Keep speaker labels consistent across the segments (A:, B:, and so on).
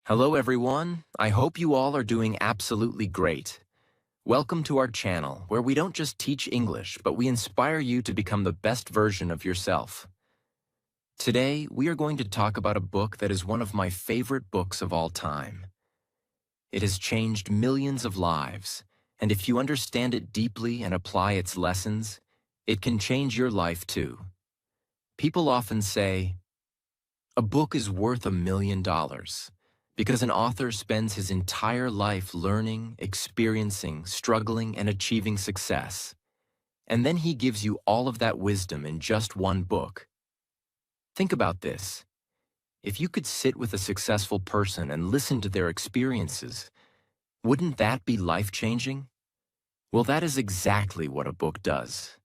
A: Hello everyone, I hope you all are doing absolutely great. Welcome to our channel, where we don't just teach English, but we inspire you to become the best version of yourself. Today, we are going to talk about a book that is one of my favorite books of all time. It has changed millions of lives, and if you understand it deeply and apply its lessons, it can change your life too. People often say, a book is worth $1 million. Because an author spends his entire life learning, experiencing, struggling, and achieving success. And then he gives you all of that wisdom in just one book. Think about this. If you could sit with a successful person and listen to their experiences, wouldn't that be life-changing? Well, that is exactly what a book does.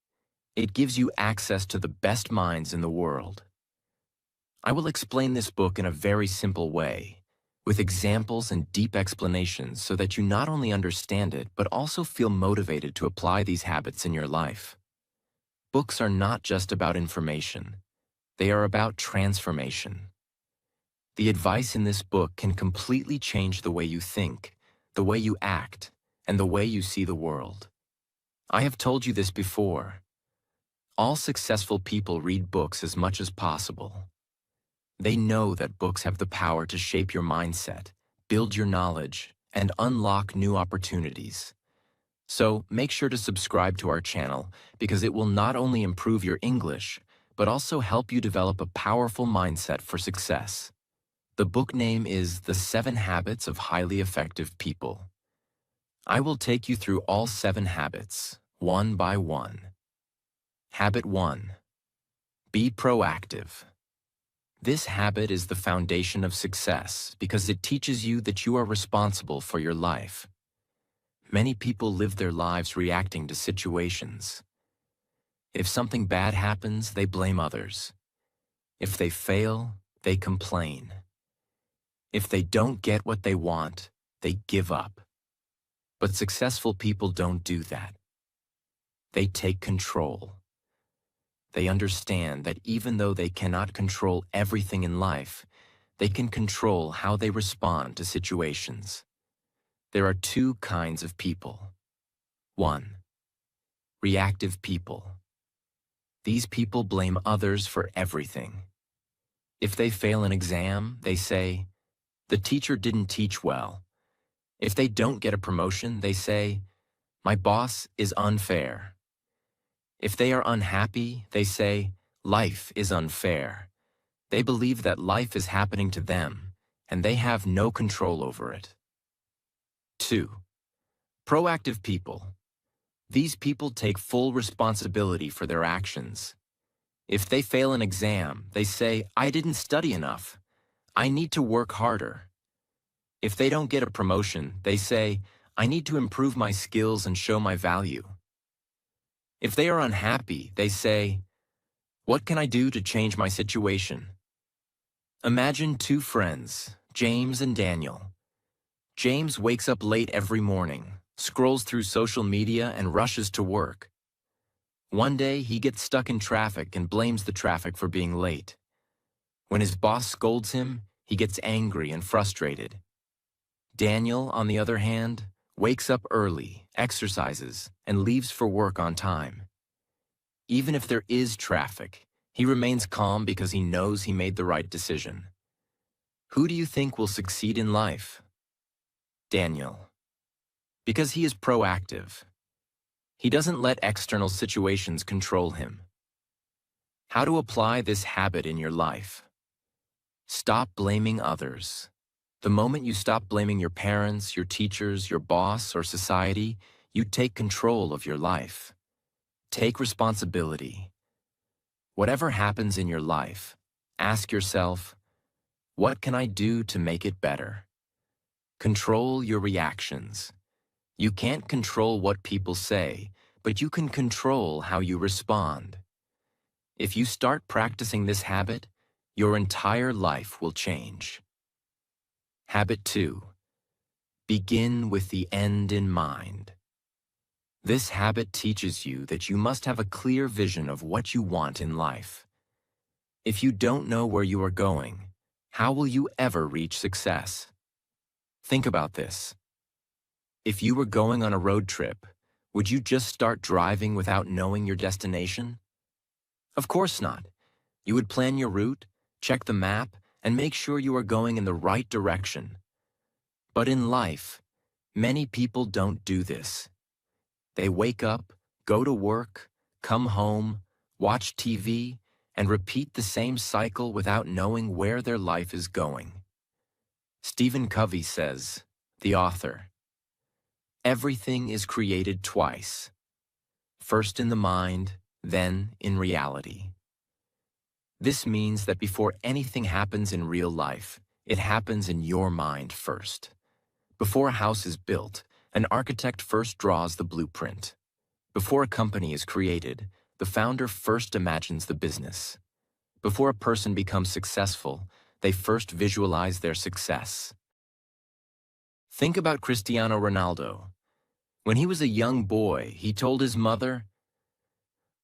A: It gives you access to the best minds in the world. I will explain this book in a very simple way, with examples and deep explanations so that you not only understand it, but also feel motivated to apply these habits in your life. Books are not just about information. They are about transformation. The advice in this book can completely change the way you think, the way you act, and the way you see the world. I have told you this before. All successful people read books as much as possible. They know that books have the power to shape your mindset, build your knowledge, and unlock new opportunities. So make sure to subscribe to our channel because it will not only improve your English, but also help you develop a powerful mindset for success. The book name is The 7 Habits of Highly Effective People. I will take you through all 7 habits, one by one. Habit 1. Be proactive. This habit is the foundation of success because it teaches you that you are responsible for your life. Many people live their lives reacting to situations. If something bad happens, they blame others. If they fail, they complain. If they don't get what they want, they give up. But successful people don't do that. They take control. They understand that even though they cannot control everything in life, they can control how they respond to situations. There are 2 kinds of people. 1. Reactive people. These people blame others for everything. If they fail an exam, they say, "The teacher didn't teach well." If they don't get a promotion, they say, "My boss is unfair." If they are unhappy, they say, "Life is unfair." They believe that life is happening to them, and they have no control over it. 2. Proactive people. These people take full responsibility for their actions. If they fail an exam, they say, "I didn't study enough. I need to work harder." If they don't get a promotion, they say, "I need to improve my skills and show my value." If they are unhappy, they say, "What can I do to change my situation?" Imagine 2 friends, James and Daniel. James wakes up late every morning, scrolls through social media, and rushes to work. One day, he gets stuck in traffic and blames the traffic for being late. When his boss scolds him, he gets angry and frustrated. Daniel, on the other hand, wakes up early, exercises, and leaves for work on time. Even if there is traffic, he remains calm because he knows he made the right decision. Who do you think will succeed in life? Daniel. Because he is proactive. He doesn't let external situations control him. How to apply this habit in your life? Stop blaming others. The moment you stop blaming your parents, your teachers, your boss, or society, you take control of your life. Take responsibility. Whatever happens in your life, ask yourself, what can I do to make it better? Control your reactions. You can't control what people say, but you can control how you respond. If you start practicing this habit, your entire life will change. Habit 2. Begin with the end in mind. This habit teaches you that you must have a clear vision of what you want in life. If you don't know where you are going, how will you ever reach success? Think about this. If you were going on a road trip, would you just start driving without knowing your destination? Of course not. You would plan your route, check the map, and make sure you are going in the right direction. But in life, many people don't do this. They wake up, go to work, come home, watch TV, and repeat the same cycle without knowing where their life is going. Stephen Covey says, the author, "Everything is created twice, first in the mind, then in reality." This means that before anything happens in real life, it happens in your mind first. Before a house is built, an architect first draws the blueprint. Before a company is created, the founder first imagines the business. Before a person becomes successful, they first visualize their success. Think about Cristiano Ronaldo. When he was a young boy, he told his mother,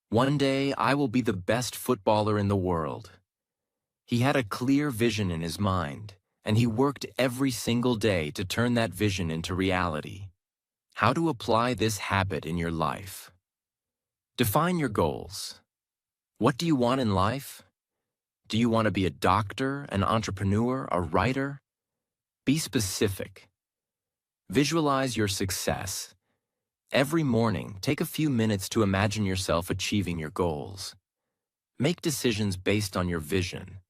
A: "One day I will be the best footballer in the world." He had a clear vision in his mind, and he worked every single day to turn that vision into reality. How to apply this habit in your life? Define your goals. What do you want in life? Do you want to be a doctor, an entrepreneur, a writer? Be specific. Visualize your success. Every morning, take a few minutes to imagine yourself achieving your goals. Make decisions based on your vision.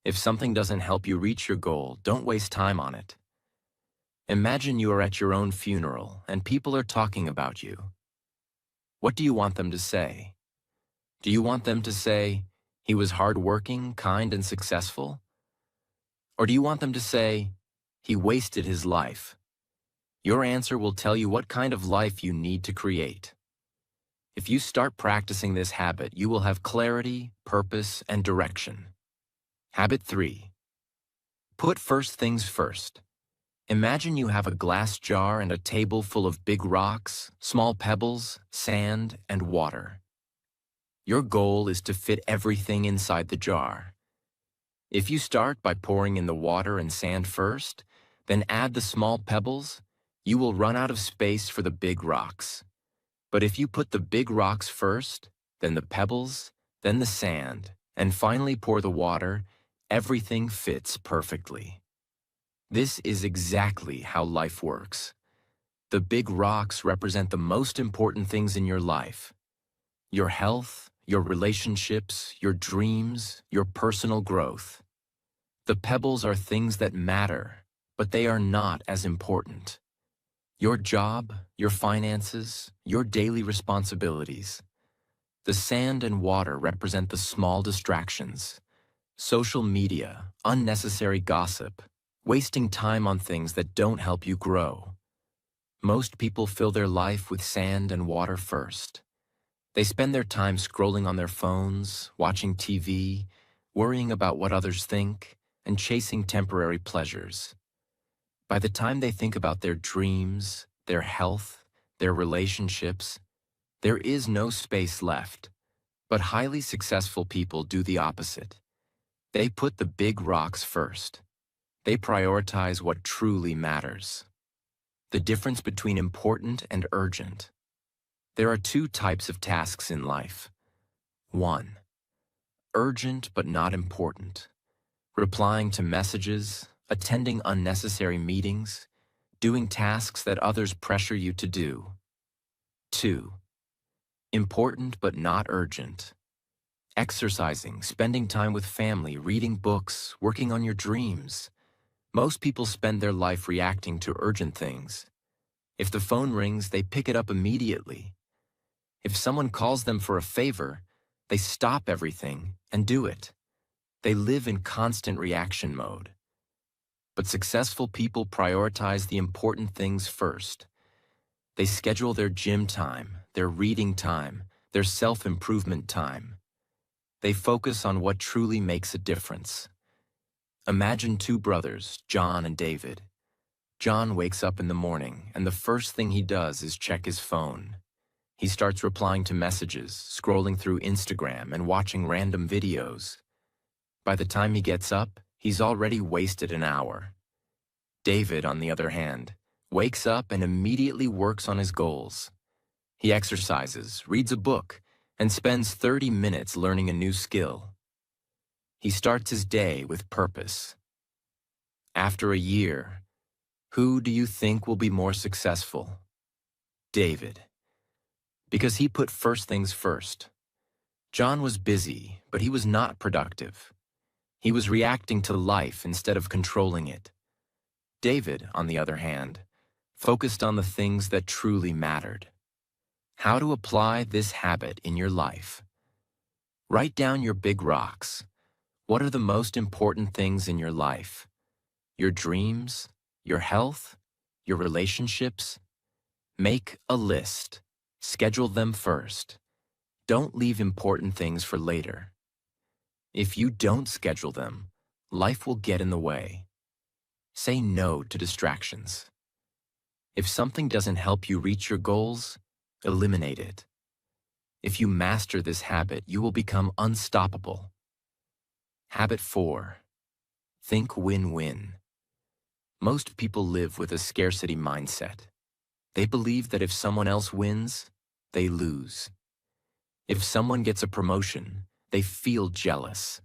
A: If something doesn't help you reach your goal, don't waste time on it. Imagine you are at your own funeral and people are talking about you. What do you want them to say? Do you want them to say, "He was hardworking, kind, and successful"? Or do you want them to say, "He wasted his life"? Your answer will tell you what kind of life you need to create. If you start practicing this habit, you will have clarity, purpose, and direction. Habit 3. Put first things first. Imagine you have a glass jar and a table full of big rocks, small pebbles, sand, and water. Your goal is to fit everything inside the jar. If you start by pouring in the water and sand first, then add the small pebbles, you will run out of space for the big rocks. But if you put the big rocks first, then the pebbles, then the sand, and finally pour the water, everything fits perfectly. This is exactly how life works. The big rocks represent the most important things in your life: your health, your relationships, your dreams, your personal growth. The pebbles are things that matter, but they are not as important. Your job, your finances, your daily responsibilities. The sand and water represent the small distractions: social media, unnecessary gossip, wasting time on things that don't help you grow. Most people fill their life with sand and water first. They spend their time scrolling on their phones, watching TV, worrying about what others think, and chasing temporary pleasures. By the time they think about their dreams, their health, their relationships, there is no space left. But highly successful people do the opposite. They put the big rocks first. They prioritize what truly matters. The difference between important and urgent. There are two types of tasks in life. 1. Urgent but not important. Replying to messages, attending unnecessary meetings, doing tasks that others pressure you to do. 2. Important but not urgent. Exercising, spending time with family, reading books, working on your dreams. Most people spend their life reacting to urgent things. If the phone rings, they pick it up immediately. If someone calls them for a favor, they stop everything and do it. They live in constant reaction mode. But successful people prioritize the important things first. They schedule their gym time, their reading time, their self-improvement time. They focus on what truly makes a difference. Imagine two brothers, John and David. John wakes up in the morning, and the first thing he does is check his phone. He starts replying to messages, scrolling through Instagram, and watching random videos. By the time he gets up, he's already wasted an hour. David, on the other hand, wakes up and immediately works on his goals. He exercises, reads a book, and spends 30 minutes learning a new skill. He starts his day with purpose. After a year, who do you think will be more successful? David. Because he put first things first. John was busy, but he was not productive. He was reacting to life instead of controlling it. David, on the other hand, focused on the things that truly mattered. How to apply this habit in your life. Write down your big rocks. What are the most important things in your life? Your dreams, your health, your relationships? Make a list. Schedule them first. Don't leave important things for later. If you don't schedule them, life will get in the way. Say no to distractions. If something doesn't help you reach your goals, eliminate it. If you master this habit, you will become unstoppable. Habit 4. Think win-win. Most people live with a scarcity mindset. They believe that if someone else wins, they lose. If someone gets a promotion, they feel jealous.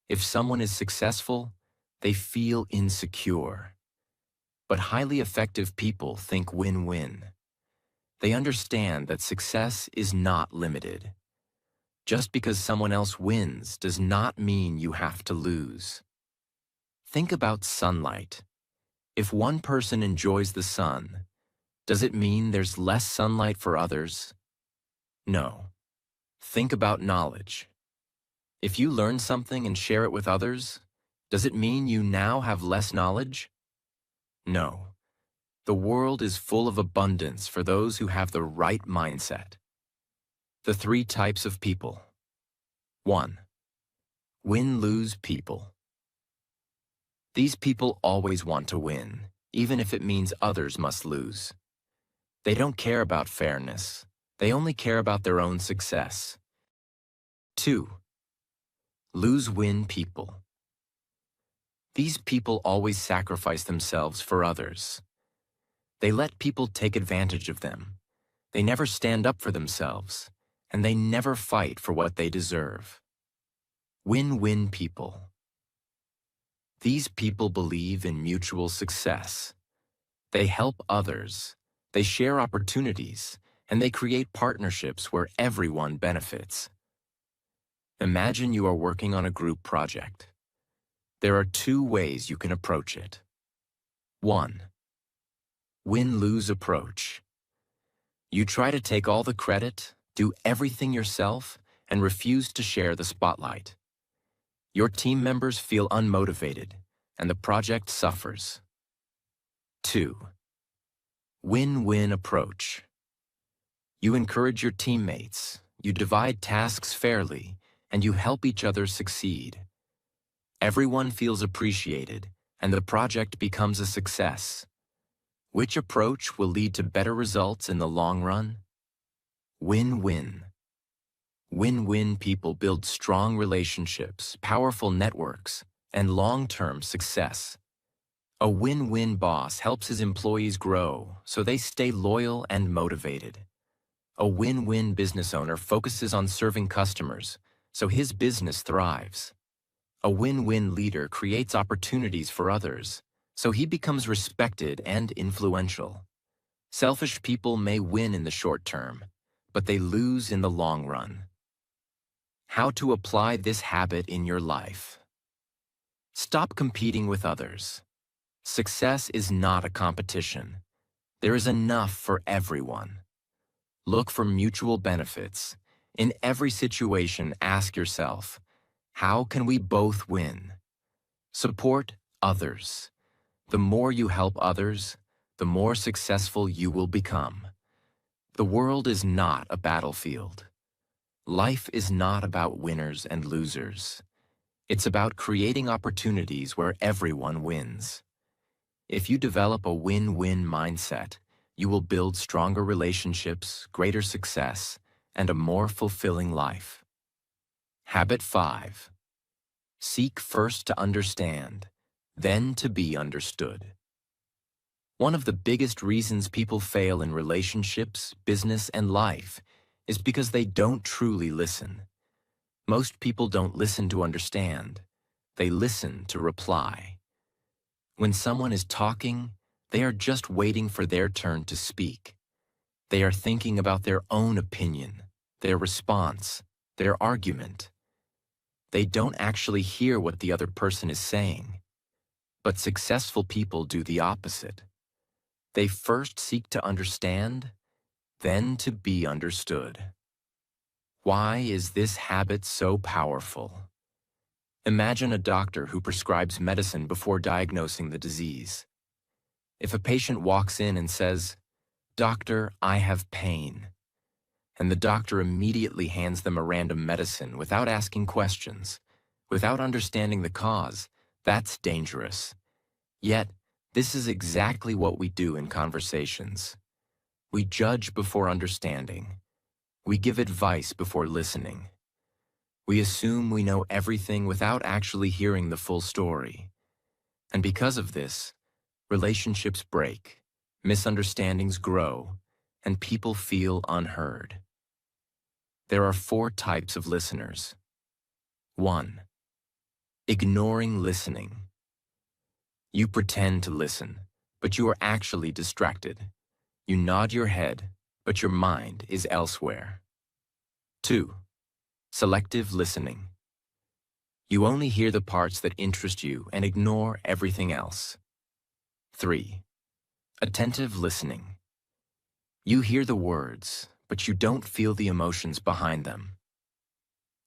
A: If someone is successful, they feel insecure. But highly effective people think win-win. They understand that success is not limited. Just because someone else wins does not mean you have to lose. Think about sunlight. If one person enjoys the sun, does it mean there's less sunlight for others? No. Think about knowledge. If you learn something and share it with others, does it mean you now have less knowledge? No. The world is full of abundance for those who have the right mindset. The 3 types of people. 1. Win-lose people. These people always want to win, even if it means others must lose. They don't care about fairness. They only care about their own success. 2. Lose-win people. These people always sacrifice themselves for others. They let people take advantage of them. They never stand up for themselves, and they never fight for what they deserve. Win-win people. These people believe in mutual success. They help others, they share opportunities, and they create partnerships where everyone benefits. Imagine you are working on a group project. There are 2 ways you can approach it. 1. Win-lose approach. You try to take all the credit, do everything yourself, and refuse to share the spotlight. Your team members feel unmotivated, and the project suffers. 2. Win-win approach. You encourage your teammates, you divide tasks fairly, and you help each other succeed. Everyone feels appreciated, and the project becomes a success. Which approach will lead to better results in the long run? Win-win. Win-win people build strong relationships, powerful networks, and long-term success. A win-win boss helps his employees grow so they stay loyal and motivated. A win-win business owner focuses on serving customers so his business thrives. A win-win leader creates opportunities for others so he becomes respected and influential. Selfish people may win in the short term, but they lose in the long run. How to apply this habit in your life. Stop competing with others. Success is not a competition. There is enough for everyone. Look for mutual benefits. In every situation, ask yourself, how can we both win? Support others. The more you help others, the more successful you will become. The world is not a battlefield. Life is not about winners and losers. It's about creating opportunities where everyone wins. If you develop a win-win mindset, you will build stronger relationships, greater success, and a more fulfilling life. Habit 5. Seek first to understand, then to be understood. One of the biggest reasons people fail in relationships, business, and life is because they don't truly listen. Most people don't listen to understand. They listen to reply. When someone is talking, they are just waiting for their turn to speak. They are thinking about their own opinion, their response, their argument. They don't actually hear what the other person is saying. But successful people do the opposite. They first seek to understand, then to be understood. Why is this habit so powerful? Imagine a doctor who prescribes medicine before diagnosing the disease. If a patient walks in and says, "Doctor, I have pain," and the doctor immediately hands them a random medicine without asking questions, without understanding the cause, that's dangerous. Yet, this is exactly what we do in conversations. We judge before understanding. We give advice before listening. We assume we know everything without actually hearing the full story. And because of this, relationships break, misunderstandings grow, and people feel unheard. There are 4 types of listeners. 1. Ignoring listening. You pretend to listen, but you are actually distracted. You nod your head, but your mind is elsewhere. 2. Selective listening. You only hear the parts that interest you and ignore everything else. 3. Attentive listening. You hear the words, but you don't feel the emotions behind them.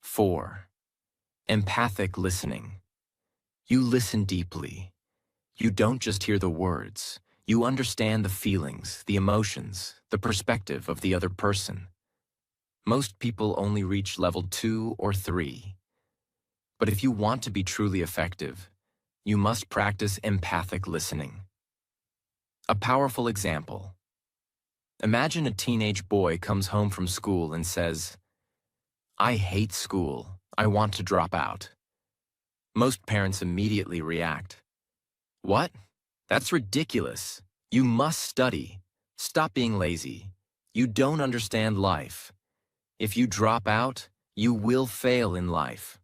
A: 4. Empathic listening. You listen deeply. You don't just hear the words. You understand the feelings, the emotions, the perspective of the other person. Most people only reach level 2 or 3. But if you want to be truly effective, you must practice empathic listening. A powerful example. Imagine a teenage boy comes home from school and says, "I hate school. I want to drop out." Most parents immediately react. "What? That's ridiculous. You must study. Stop being lazy. You don't understand life. If you drop out, you will fail in life."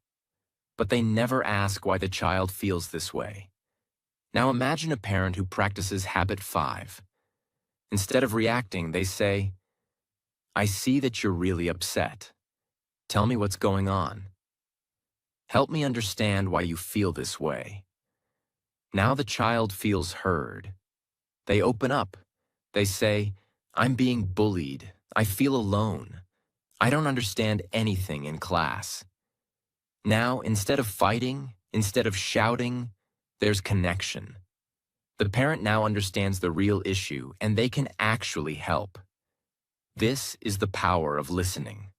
A: But they never ask why the child feels this way. Now imagine a parent who practices habit 5. Instead of reacting, they say, "I see that you're really upset. Tell me what's going on. Help me understand why you feel this way." Now the child feels heard. They open up. They say, "I'm being bullied. I feel alone. I don't understand anything in class." Now, instead of fighting, instead of shouting, there's connection. The parent now understands the real issue, and they can actually help. This is the power of listening.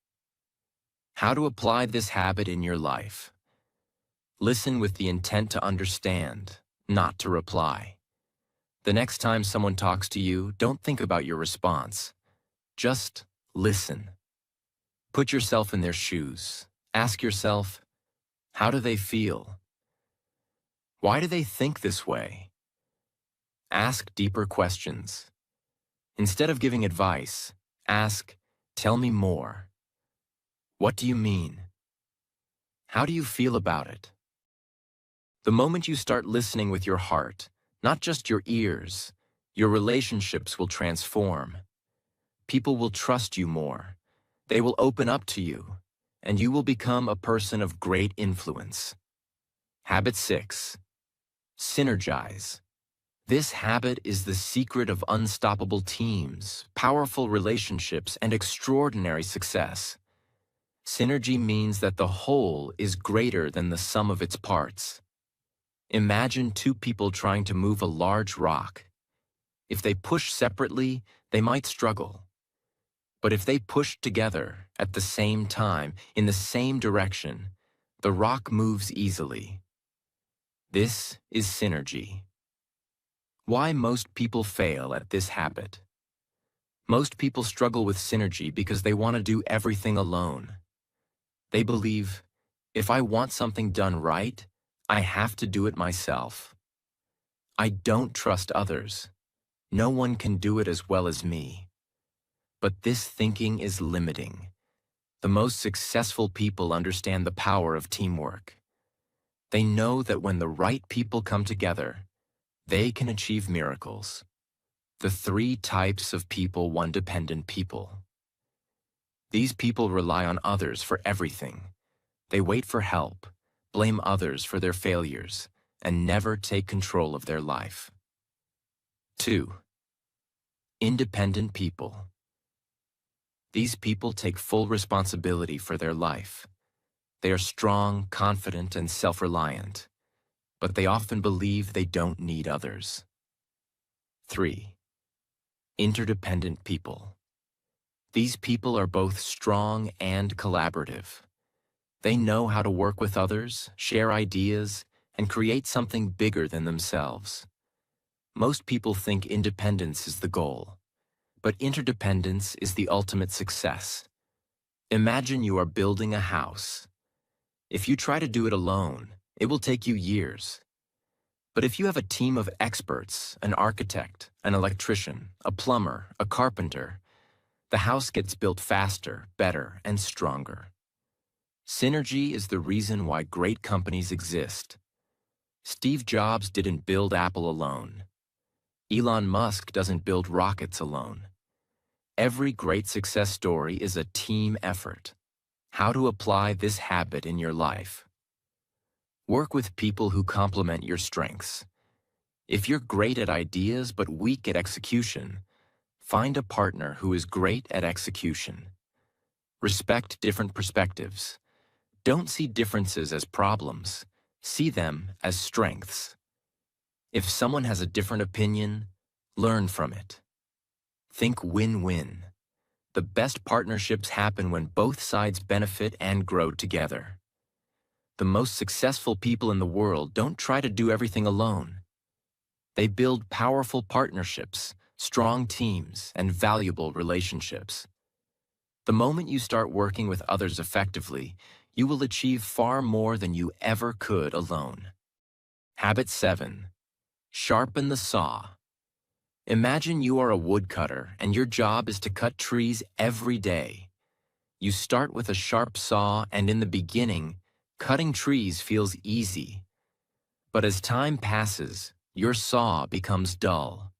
A: How to apply this habit in your life? Listen with the intent to understand, not to reply. The next time someone talks to you, don't think about your response. Just listen. Put yourself in their shoes. Ask yourself, how do they feel? Why do they think this way? Ask deeper questions. Instead of giving advice, ask, "Tell me more. What do you mean? How do you feel about it?" The moment you start listening with your heart, not just your ears, your relationships will transform. People will trust you more. They will open up to you, and you will become a person of great influence. Habit 6. Synergize. This habit is the secret of unstoppable teams, powerful relationships, and extraordinary success. Synergy means that the whole is greater than the sum of its parts. Imagine 2 people trying to move a large rock. If they push separately, they might struggle. But if they push together at the same time, in the same direction, the rock moves easily. This is synergy. Why most people fail at this habit? Most people struggle with synergy because they want to do everything alone. They believe, if I want something done right, I have to do it myself. I don't trust others. No one can do it as well as me. But this thinking is limiting. The most successful people understand the power of teamwork. They know that when the right people come together, they can achieve miracles. The three types of people: one, dependent people. These people rely on others for everything. They wait for help, blame others for their failures, and never take control of their life. 2. Independent people. These people take full responsibility for their life. They are strong, confident, and self-reliant, but they often believe they don't need others. 3. Interdependent people. These people are both strong and collaborative. They know how to work with others, share ideas, and create something bigger than themselves. Most people think independence is the goal, but interdependence is the ultimate success. Imagine you are building a house. If you try to do it alone, it will take you years. But if you have a team of experts, an architect, an electrician, a plumber, a carpenter, the house gets built faster, better, and stronger. Synergy is the reason why great companies exist. Steve Jobs didn't build Apple alone. Elon Musk doesn't build rockets alone. Every great success story is a team effort. How to apply this habit in your life? Work with people who complement your strengths. If you're great at ideas but weak at execution, find a partner who is great at execution. Respect different perspectives. Don't see differences as problems. See them as strengths. If someone has a different opinion, learn from it. Think win-win. The best partnerships happen when both sides benefit and grow together. The most successful people in the world don't try to do everything alone. They build powerful partnerships, strong teams, and valuable relationships. The moment you start working with others effectively, you will achieve far more than you ever could alone. Habit 7. Sharpen the saw. Imagine you are a woodcutter and your job is to cut trees every day. You start with a sharp saw, and in the beginning, cutting trees feels easy. But as time passes, your saw becomes dull.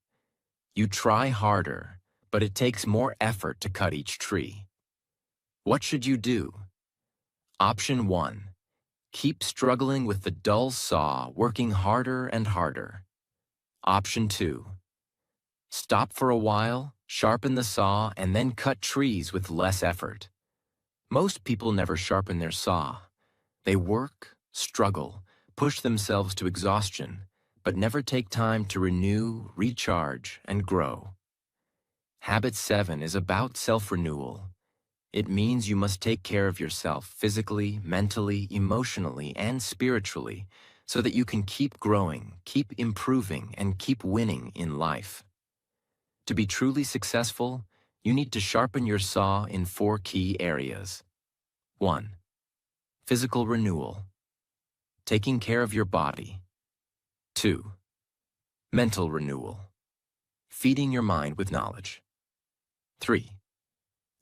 A: You try harder, but it takes more effort to cut each tree. What should you do? Option 1. Keep struggling with the dull saw, working harder and harder. Option 2. Stop for a while, sharpen the saw, and then cut trees with less effort. Most people never sharpen their saw. They work, struggle, push themselves to exhaustion, but never take time to renew, recharge, and grow. Habit 7 is about self-renewal. It means you must take care of yourself physically, mentally, emotionally, and spiritually so that you can keep growing, keep improving, and keep winning in life. To be truly successful, you need to sharpen your saw in 4 key areas. 1. Physical renewal. Taking care of your body. 2. Mental renewal. Feeding your mind with knowledge. 3.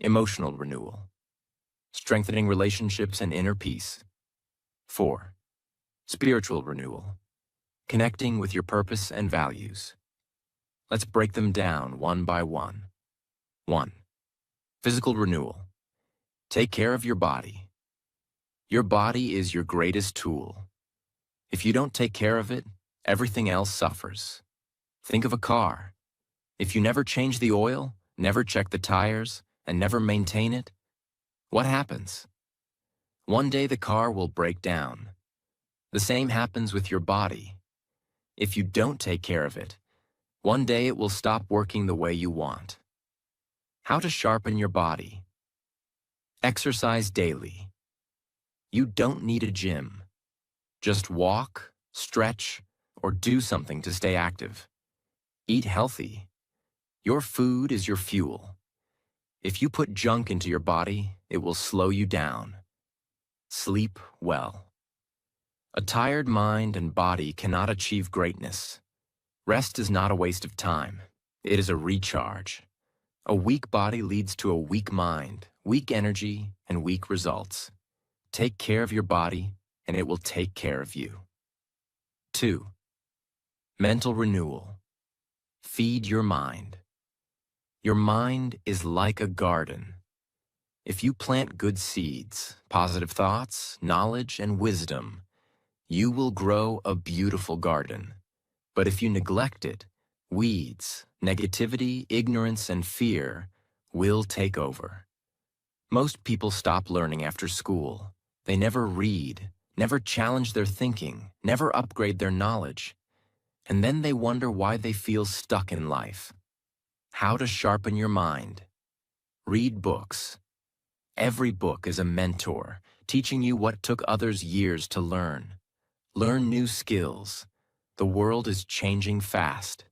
A: Emotional renewal. Strengthening relationships and inner peace. 4. Spiritual renewal. Connecting with your purpose and values. Let's break them down one by one. 1. Physical renewal. Take care of your body. Your body is your greatest tool. If you don't take care of it, everything else suffers. Think of a car. If you never change the oil, never check the tires, and never maintain it, what happens? One day the car will break down. The same happens with your body. If you don't take care of it, one day it will stop working the way you want. How to sharpen your body. Exercise daily. You don't need a gym. Just walk, stretch, or do something to stay active. Eat healthy. Your food is your fuel. If you put junk into your body, it will slow you down. Sleep well. A tired mind and body cannot achieve greatness. Rest is not a waste of time. It is a recharge. A weak body leads to a weak mind, weak energy, and weak results. Take care of your body, and it will take care of you. 2. Mental renewal. Feed your mind. Your mind is like a garden. If you plant good seeds, positive thoughts, knowledge, and wisdom, you will grow a beautiful garden. But if you neglect it, weeds, negativity, ignorance, and fear will take over. Most people stop learning after school. They never read, never challenge their thinking, never upgrade their knowledge. And then they wonder why they feel stuck in life. How to sharpen your mind. Read books. Every book is a mentor, teaching you what took others years to learn. Learn new skills. The world is changing fast.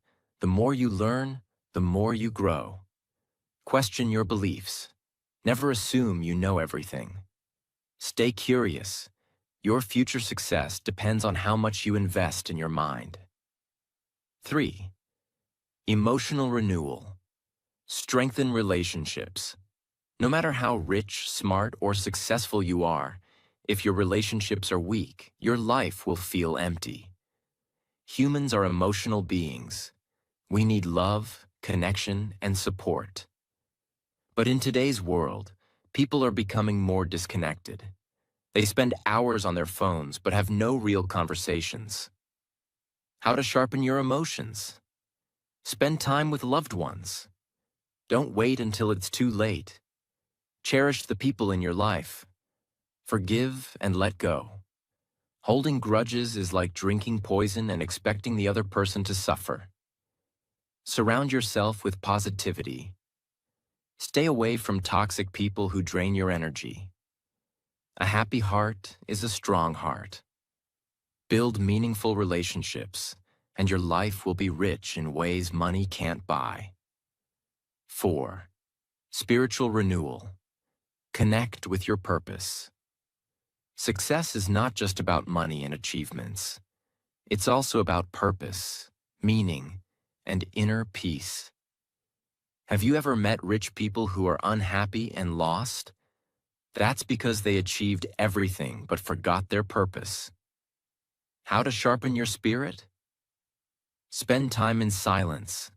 A: The more you learn, the more you grow. Question your beliefs. Never assume you know everything. Stay curious. Your future success depends on how much you invest in your mind. 3. Emotional renewal. Strengthen relationships. No matter how rich, smart, or successful you are, if your relationships are weak, your life will feel empty. Humans are emotional beings. We need love, connection, and support. But in today's world, people are becoming more disconnected. They spend hours on their phones but have no real conversations. How to sharpen your emotions. Spend time with loved ones. Don't wait until it's too late. Cherish the people in your life. Forgive and let go. Holding grudges is like drinking poison and expecting the other person to suffer. Surround yourself with positivity. Stay away from toxic people who drain your energy. A happy heart is a strong heart. Build meaningful relationships, and your life will be rich in ways money can't buy. 4. Spiritual renewal. Connect with your purpose. Success is not just about money and achievements. It's also about purpose, meaning, and inner peace. Have you ever met rich people who are unhappy and lost? That's because they achieved everything but forgot their purpose. How to sharpen your spirit? Spend time in silence.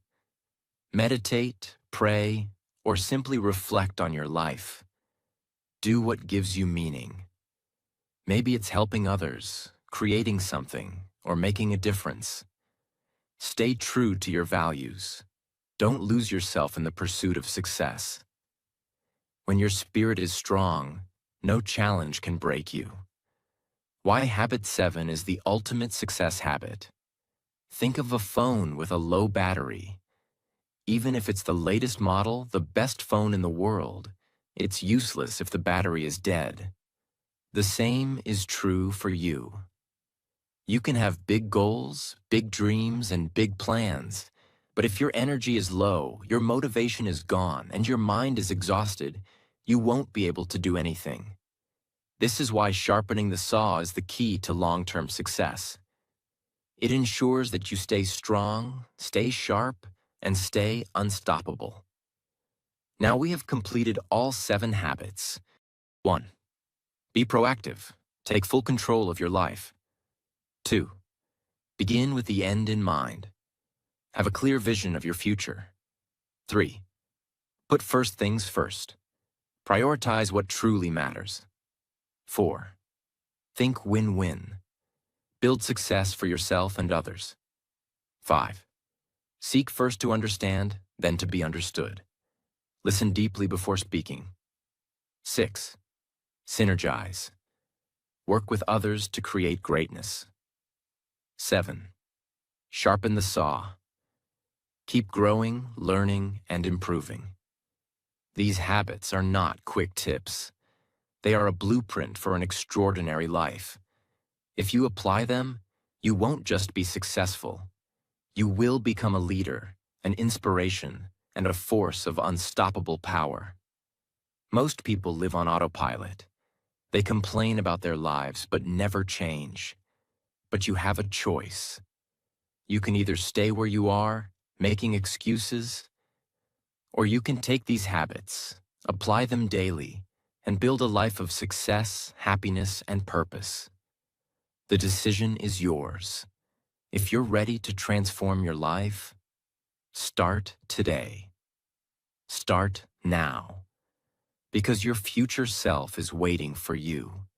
A: Meditate, pray, or simply reflect on your life. Do what gives you meaning. Maybe it's helping others, creating something, or making a difference. Stay true to your values. Don't lose yourself in the pursuit of success. When your spirit is strong, no challenge can break you. Why habit 7 is the ultimate success habit. Think of a phone with a low battery. Even if it's the latest model, the best phone in the world, it's useless if the battery is dead. The same is true for you. You can have big goals, big dreams, and big plans, but if your energy is low, your motivation is gone, and your mind is exhausted, you won't be able to do anything. This is why sharpening the saw is the key to long-term success. It ensures that you stay strong, stay sharp, and stay unstoppable. Now we have completed all 7 habits. 1. Be proactive. Take full control of your life. 2. Begin with the end in mind. Have a clear vision of your future. 3. Put first things first. Prioritize what truly matters. 4. Think win-win. Build success for yourself and others. 5. Seek first to understand, then to be understood. Listen deeply before speaking. 6. Synergize. Work with others to create greatness. 7. Sharpen the saw. Keep growing, learning, and improving. These habits are not quick tips. They are a blueprint for an extraordinary life. If you apply them, you won't just be successful. You will become a leader, an inspiration, and a force of unstoppable power. Most people live on autopilot. They complain about their lives but never change. But you have a choice. You can either stay where you are, making excuses, or you can take these habits, apply them daily, and build a life of success, happiness, and purpose. The decision is yours. If you're ready to transform your life, start today. Start now, because your future self is waiting for you.